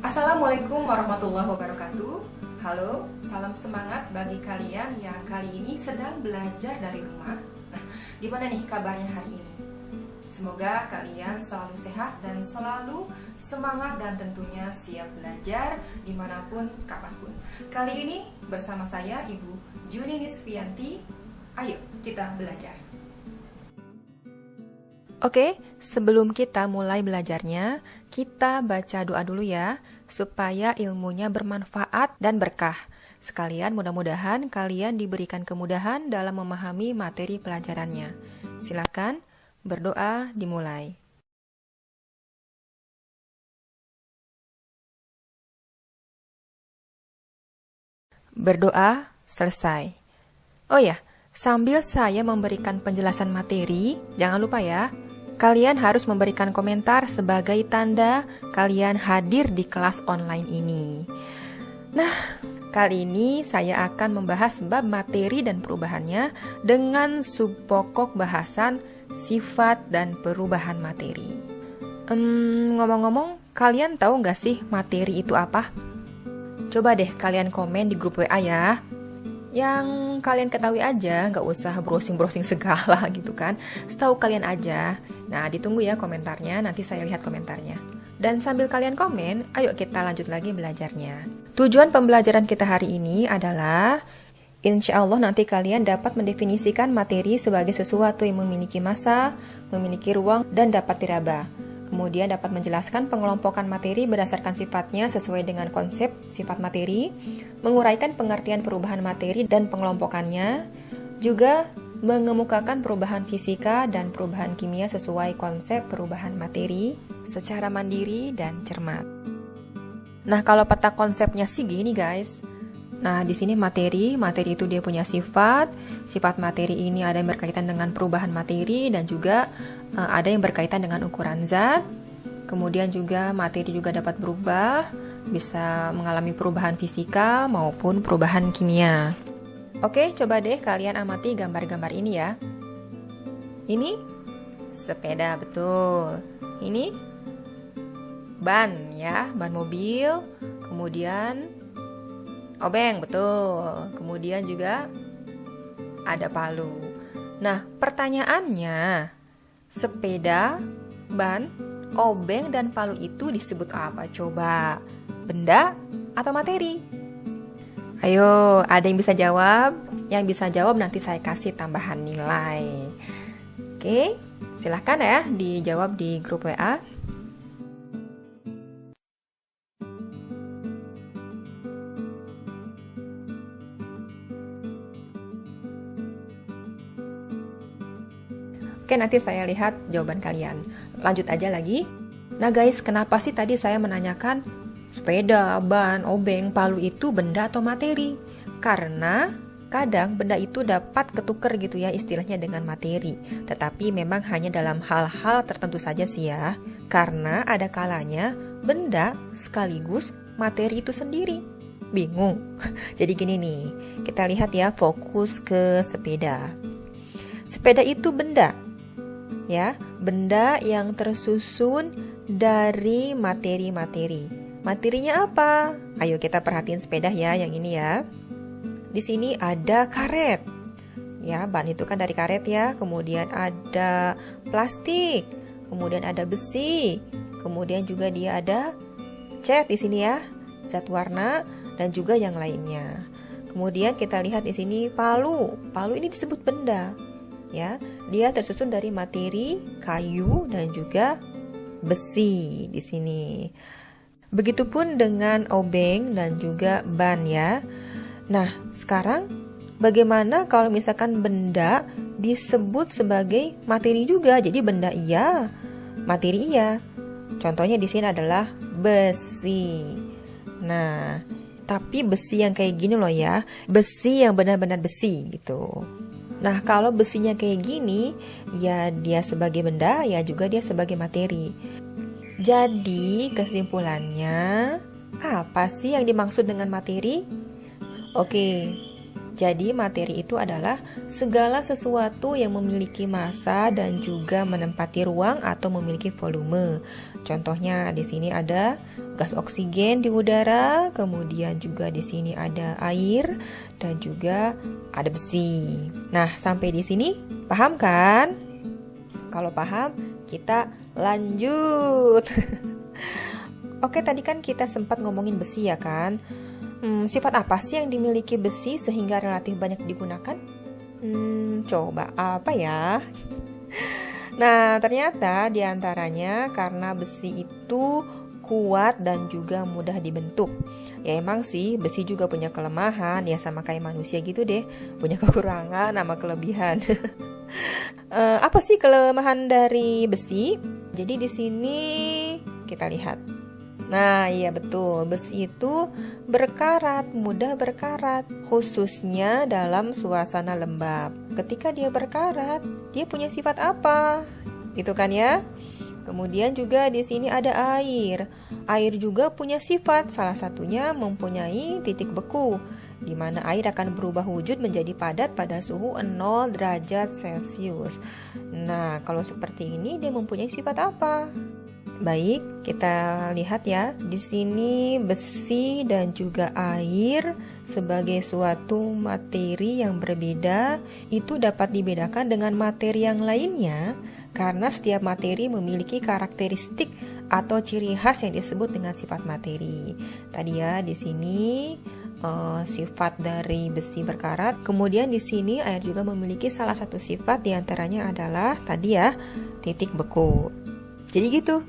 Assalamualaikum warahmatullahi wabarakatuh. Halo, salam semangat bagi kalian yang kali ini sedang belajar dari rumah. Nah, gimana nih kabarnya hari ini? Semoga kalian selalu sehat dan selalu semangat dan tentunya siap belajar dimanapun, kapanpun. Kali ini bersama saya Ibu Juni Nisfianti. Ayo kita belajar. Oke, sebelum kita mulai belajarnya, kita baca doa dulu ya, supaya ilmunya bermanfaat dan berkah. Sekalian mudah-mudahan kalian diberikan kemudahan dalam memahami materi pelajarannya. Silakan, berdoa dimulai. Berdoa selesai. Oh ya, sambil saya memberikan penjelasan materi, jangan lupa ya, kalian harus memberikan komentar sebagai tanda kalian hadir di kelas online ini. Nah, kali ini saya akan membahas bab materi dan perubahannya dengan subpokok bahasan sifat dan perubahan materi. Ngomong-ngomong, kalian tahu nggak sih materi itu apa? Coba deh kalian komen di grup WA ya. Yang kalian ketahui aja, nggak usah browsing-browsing segala gitu kan. Setahu kalian aja. Nah, ditunggu ya komentarnya, nanti saya lihat komentarnya. Dan sambil kalian komen, ayo kita lanjut lagi belajarnya. Tujuan pembelajaran kita hari ini adalah, insya Allah nanti kalian dapat mendefinisikan materi sebagai sesuatu yang memiliki massa, memiliki ruang, dan dapat diraba. Kemudian dapat menjelaskan pengelompokan materi berdasarkan sifatnya sesuai dengan konsep sifat materi, menguraikan pengertian perubahan materi dan pengelompokannya, juga mengemukakan perubahan fisika dan perubahan kimia sesuai konsep perubahan materi secara mandiri dan cermat. Nah, kalau peta konsepnya sih gini guys. Nah, di sini materi itu dia punya sifat materi ini ada yang berkaitan dengan perubahan materi dan juga ada yang berkaitan dengan ukuran zat. Kemudian juga materi juga dapat berubah, bisa mengalami perubahan fisika maupun perubahan kimia. Oke, coba deh kalian amati gambar-gambar ini ya. Ini sepeda, betul. Ini ban ya, ban mobil. Kemudian obeng, betul. Kemudian juga ada palu. Nah, pertanyaannya, sepeda, ban, obeng, dan palu itu disebut apa? Coba, benda atau materi? Ayo, ada yang bisa jawab? Yang bisa jawab nanti saya kasih tambahan nilai. Oke, silahkan ya dijawab di grup WA. Oke, nanti saya lihat jawaban kalian. Lanjut aja lagi. Nah guys, kenapa sih tadi saya menanyakan sepeda, ban, obeng, palu itu benda atau materi? Karena kadang benda itu dapat ketuker gitu ya istilahnya dengan materi. Tetapi memang hanya dalam hal-hal tertentu saja sih ya. Karena ada kalanya benda sekaligus materi itu sendiri. Bingung? Jadi gini nih, kita lihat ya, fokus ke sepeda. Sepeda itu benda. Ya, benda yang tersusun dari materi-materi. Materinya apa? Ayo kita perhatiin sepeda ya, yang ini ya. Di sini ada karet. Ya, ban itu kan dari karet ya. Kemudian ada plastik. Kemudian ada besi. Kemudian juga dia ada cat di sini ya, zat warna dan juga yang lainnya. Kemudian kita lihat di sini palu. Palu ini disebut benda. Ya, dia tersusun dari materi kayu dan juga besi di sini. Begitupun dengan obeng dan juga ban ya. Nah, sekarang bagaimana kalau misalkan benda disebut sebagai materi juga? Jadi benda iya, materi iya. Contohnya di sini adalah besi. Nah, tapi besi yang kayak gini loh ya, besi yang benar-benar besi gitu. Nah, kalau besinya kayak gini, ya dia sebagai benda, ya juga dia sebagai materi. Jadi, kesimpulannya, apa sih yang dimaksud dengan materi? Oke, Jadi materi itu adalah segala sesuatu yang memiliki massa dan juga menempati ruang atau memiliki volume. Contohnya di sini ada gas oksigen di udara, kemudian juga di sini ada air dan juga ada besi. Nah, sampai di sini paham kan? Kalau paham, kita lanjut. Oke, tadi kan kita sempat ngomongin besi ya kan? Sifat apa sih yang dimiliki besi sehingga relatif banyak digunakan? Coba apa ya? Nah, ternyata diantaranya karena besi itu kuat dan juga mudah dibentuk. Ya emang sih, besi juga punya kelemahan, ya sama kayak manusia gitu deh, punya kekurangan sama kelebihan. Apa sih kelemahan dari besi? Jadi di sini kita lihat. Nah, iya betul, besi itu berkarat, mudah berkarat, khususnya dalam suasana lembab. Ketika dia berkarat, dia punya sifat apa? Gitu kan ya? Kemudian juga di sini ada air. Air juga punya sifat, salah satunya mempunyai titik beku, di mana air akan berubah wujud menjadi padat pada suhu 0 derajat Celcius. Nah, kalau seperti ini dia mempunyai sifat apa? Baik, kita lihat ya. Di sini besi dan juga air sebagai suatu materi yang berbeda itu dapat dibedakan dengan materi yang lainnya karena setiap materi memiliki karakteristik atau ciri khas yang disebut dengan sifat materi. Tadi ya di sini sifat dari besi berkarat. Kemudian di sini air juga memiliki salah satu sifat, diantaranya adalah tadi ya titik beku. Jadi gitu.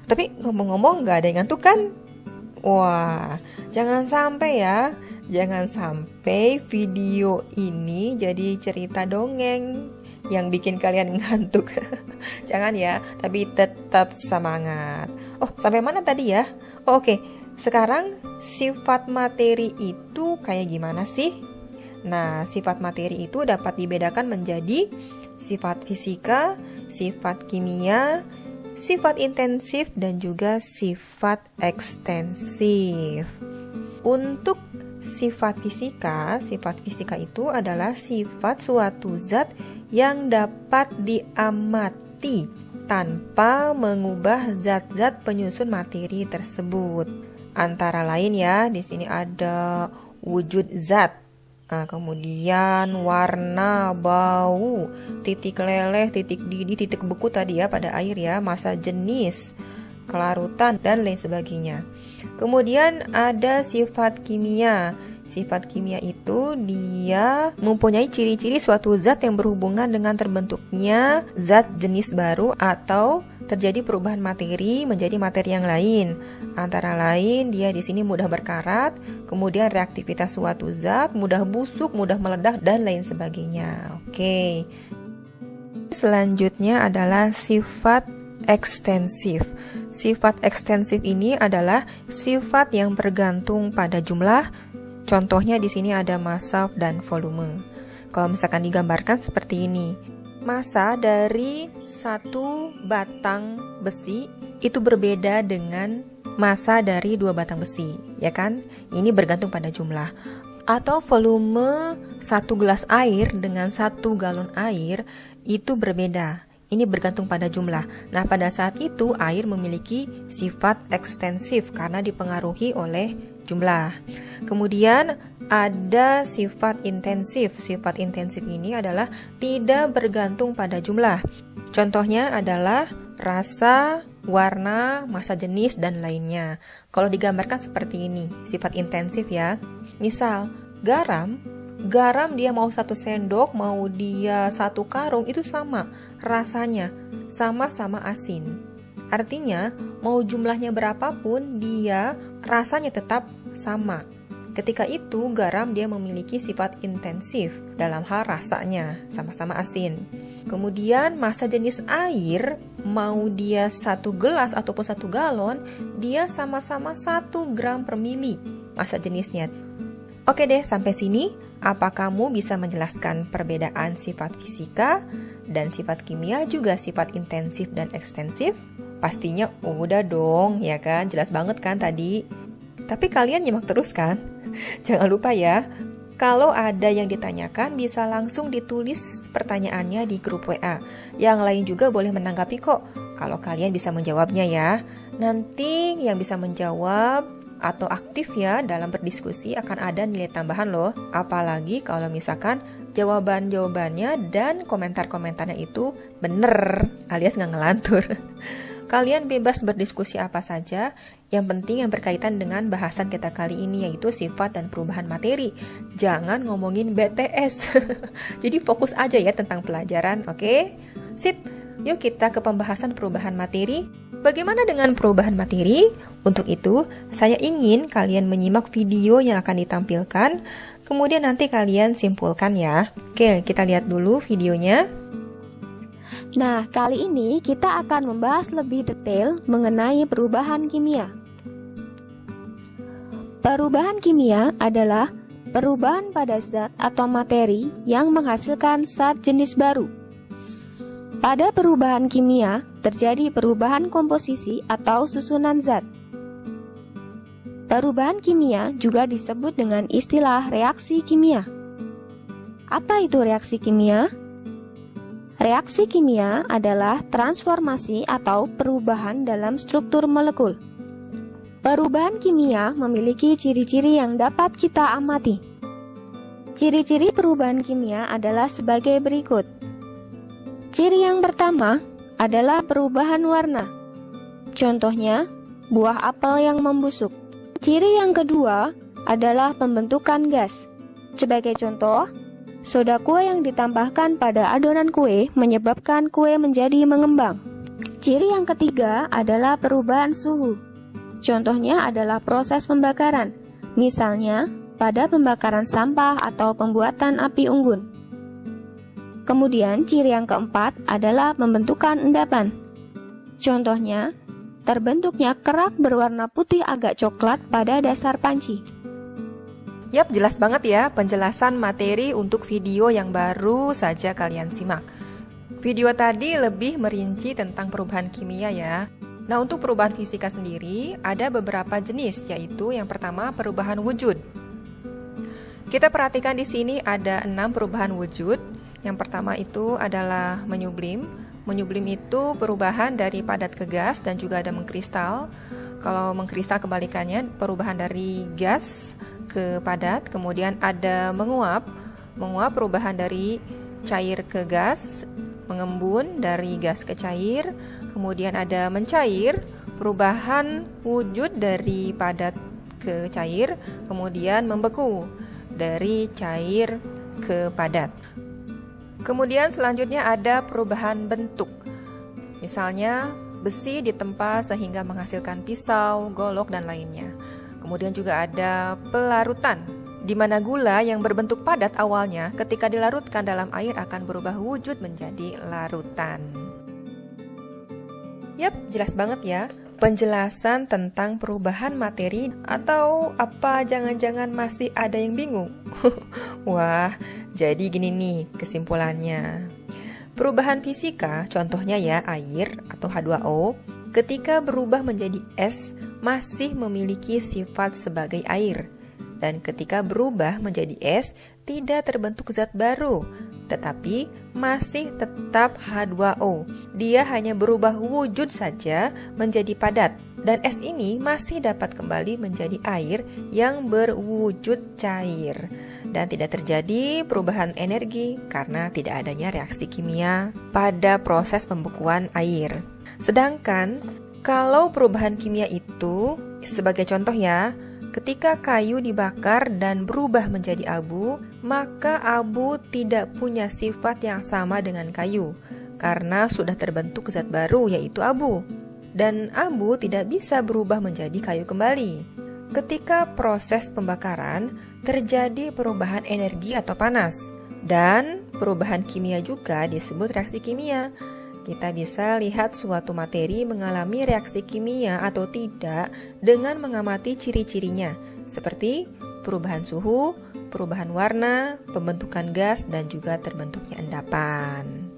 Tapi ngomong-ngomong gak ada yang ngantuk kan? Wah, jangan sampai ya. Jangan sampai video ini jadi cerita dongeng yang bikin kalian ngantuk. Jangan ya, tapi tetap semangat. Oh, sampai mana tadi ya? Oh, oke, sekarang sifat materi itu kayak gimana sih? Nah, sifat materi itu dapat dibedakan menjadi sifat fisika, sifat kimia, sifat intensif, dan juga sifat ekstensif. Untuk sifat fisika itu adalah sifat suatu zat yang dapat diamati tanpa mengubah zat-zat penyusun materi tersebut. Antara lain ya, di sini ada wujud zat. Kemudian warna, bau, titik leleh, titik didih, titik beku tadi ya pada air ya, massa jenis, kelarutan, dan lain sebagainya. Kemudian ada sifat kimia. Sifat kimia itu dia mempunyai ciri-ciri suatu zat yang berhubungan dengan terbentuknya zat jenis baru atau terjadi perubahan materi menjadi materi yang lain. Antara lain dia di sini mudah berkarat, kemudian reaktivitas suatu zat, mudah busuk, mudah meledak, dan lain sebagainya. Oke. Selanjutnya adalah sifat ekstensif. Sifat ekstensif ini adalah sifat yang bergantung pada jumlah. Contohnya di sini ada massa dan volume. Kalau misalkan digambarkan seperti ini. Massa dari satu batang besi itu berbeda dengan massa dari 2 batang besi, ya kan? Ini bergantung pada jumlah. Atau volume 1 gelas air dengan 1 galon air itu berbeda. Ini bergantung pada jumlah. Nah, pada saat itu air memiliki sifat ekstensif karena dipengaruhi oleh jumlah. Kemudian ada sifat intensif. Sifat intensif ini adalah tidak bergantung pada jumlah. Contohnya adalah rasa, warna, massa jenis, dan lainnya. Kalau digambarkan seperti ini, sifat intensif ya. Misal, garam dia mau 1 sendok, mau dia 1 karung, itu sama rasanya, sama-sama asin. Artinya, mau jumlahnya berapapun, dia rasanya tetap sama. Ketika itu, garam dia memiliki sifat intensif dalam hal rasanya, sama-sama asin. Kemudian, massa jenis air, mau dia 1 gelas ataupun 1 galon, dia sama-sama 1 gram per mili massa jenisnya. Oke deh, sampai sini. Apa kamu bisa menjelaskan perbedaan sifat fisika dan sifat kimia, juga sifat intensif dan ekstensif? Pastinya udah dong, ya kan? Jelas banget kan tadi? Tapi kalian nyimak terus kan? Jangan lupa ya, Kalau ada yang ditanyakan, bisa langsung ditulis pertanyaannya di grup WA. Yang lain juga boleh menanggapi kok, kalau kalian bisa menjawabnya ya. Nanti yang bisa menjawab atau aktif ya dalam berdiskusi akan ada nilai tambahan loh. Apalagi kalau misalkan jawaban-jawabannya dan komentar-komentarnya itu bener, alias nggak ngelantur. Kalian bebas berdiskusi apa saja, yang penting yang berkaitan dengan bahasan kita kali ini, yaitu sifat dan perubahan materi. Jangan ngomongin BTS. Jadi fokus aja ya tentang pelajaran, oke? Sip, yuk kita ke pembahasan perubahan materi. Bagaimana dengan perubahan materi? Untuk itu, saya ingin kalian menyimak video yang akan ditampilkan, kemudian nanti kalian simpulkan ya. Oke, kita lihat dulu videonya. Nah, kali ini kita akan membahas lebih detail mengenai perubahan kimia. Perubahan kimia adalah perubahan pada zat atau materi yang menghasilkan zat jenis baru. Pada perubahan kimia, terjadi perubahan komposisi atau susunan zat. Perubahan kimia juga disebut dengan istilah reaksi kimia. Apa itu reaksi kimia? Reaksi kimia adalah transformasi atau perubahan dalam struktur molekul. Perubahan kimia memiliki ciri-ciri yang dapat kita amati. Ciri-ciri perubahan kimia adalah sebagai berikut. Ciri yang pertama adalah perubahan warna. Contohnya, buah apel yang membusuk. Ciri yang kedua adalah pembentukan gas. Sebagai contoh, soda kue yang ditambahkan pada adonan kue menyebabkan kue menjadi mengembang. Ciri yang ketiga adalah perubahan suhu. Contohnya adalah proses pembakaran, misalnya pada pembakaran sampah atau pembuatan api unggun. Kemudian ciri yang keempat adalah pembentukan endapan. Contohnya, terbentuknya kerak berwarna putih agak coklat pada dasar panci. Yap, jelas banget ya penjelasan materi untuk video yang baru saja kalian simak. Video tadi lebih merinci tentang perubahan kimia ya. Nah, untuk perubahan fisika sendiri ada beberapa jenis, yaitu yang pertama perubahan wujud. Kita perhatikan di sini ada 6 perubahan wujud. Yang pertama itu adalah menyublim. Menyublim itu perubahan dari padat ke gas dan juga ada mengkristal. Kalau mengkristal kebalikannya perubahan dari gas ke padat. Kemudian ada menguap. Menguap perubahan dari cair ke gas. Mengembun dari gas ke cair. Kemudian ada mencair, perubahan wujud dari padat ke cair. Kemudian membeku dari cair ke padat. Kemudian selanjutnya ada perubahan bentuk. Misalnya besi ditempa sehingga menghasilkan pisau, golok, dan lainnya. Kemudian juga ada pelarutan, di mana gula yang berbentuk padat awalnya ketika dilarutkan dalam air akan berubah wujud menjadi larutan. Yap, jelas banget ya penjelasan tentang perubahan materi, atau apa jangan-jangan masih ada yang bingung? Wah, jadi gini nih kesimpulannya. Perubahan fisika, contohnya ya air atau H2O, ketika berubah menjadi es masih memiliki sifat sebagai air. Dan ketika berubah menjadi es tidak terbentuk zat baru, tetapi masih tetap H2O. Dia hanya berubah wujud saja menjadi padat, dan es ini masih dapat kembali menjadi air yang berwujud cair. Dan tidak terjadi perubahan energi karena tidak adanya reaksi kimia pada proses pembekuan air. Sedangkan kalau perubahan kimia itu, sebagai contoh ya, ketika kayu dibakar dan berubah menjadi abu, maka abu tidak punya sifat yang sama dengan kayu, karena sudah terbentuk zat baru yaitu abu. Dan abu tidak bisa berubah menjadi kayu kembali. Ketika proses pembakaran, terjadi perubahan energi atau panas. Dan perubahan kimia juga disebut reaksi kimia. Kita bisa lihat suatu materi mengalami reaksi kimia atau tidak dengan mengamati ciri-cirinya, seperti perubahan suhu, perubahan warna, pembentukan gas, dan juga terbentuknya endapan.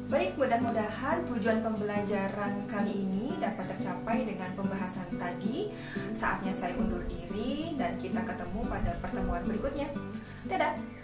Baik, mudah-mudahan tujuan pembelajaran kali ini dapat tercapai dengan pembahasan tadi. Saatnya saya undur diri dan kita ketemu pada pertemuan berikutnya. Dadah!